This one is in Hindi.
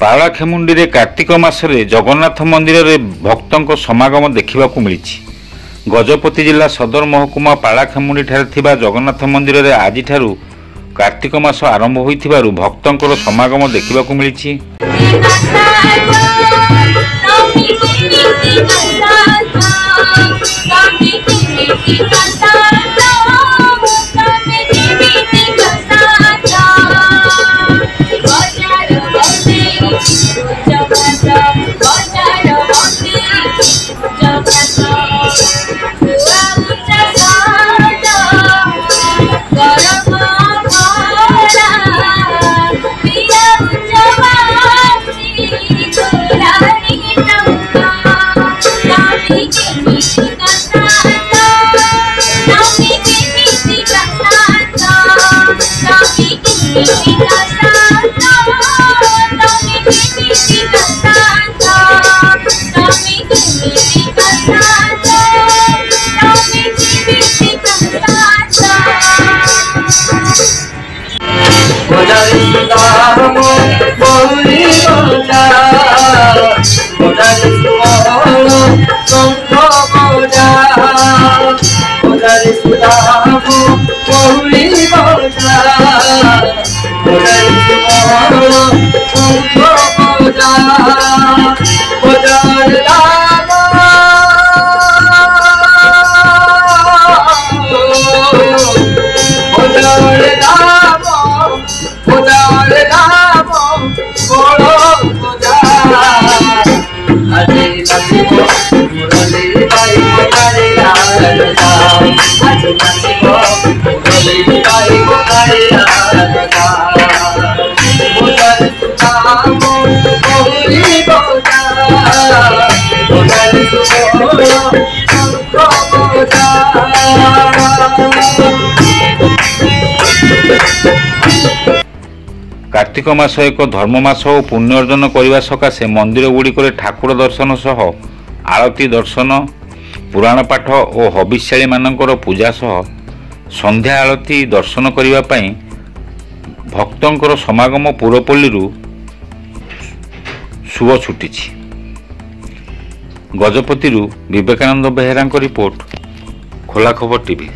पालाखेमुंडी रे कार्तिक मासरे जगन्नाथ मंदिर रे भक्तों समागम देखा मिली। गजपति जिला सदर महकुमा पालाखेमुंडी ठारे थिबा जगन्नाथ मंदिर रे आज कार्तिक मास आरंभ होइथिबारु भक्तों समागम देखा मिली। कार्तिक मास एक धर्म मास और पुण्य अर्जन करने सकाशे मंदिर गुड़िक ठाकुर दर्शन सह आरती दर्शन पुराण पाठ और हविष्याली मानकर पूजा सह संध्या आरती दर्शन करने भक्तों समागम पुरपल्ली शुभ छुटी। गजपति विवेकानंद बेहेरा रिपोर्ट, खोला खबर टीवी।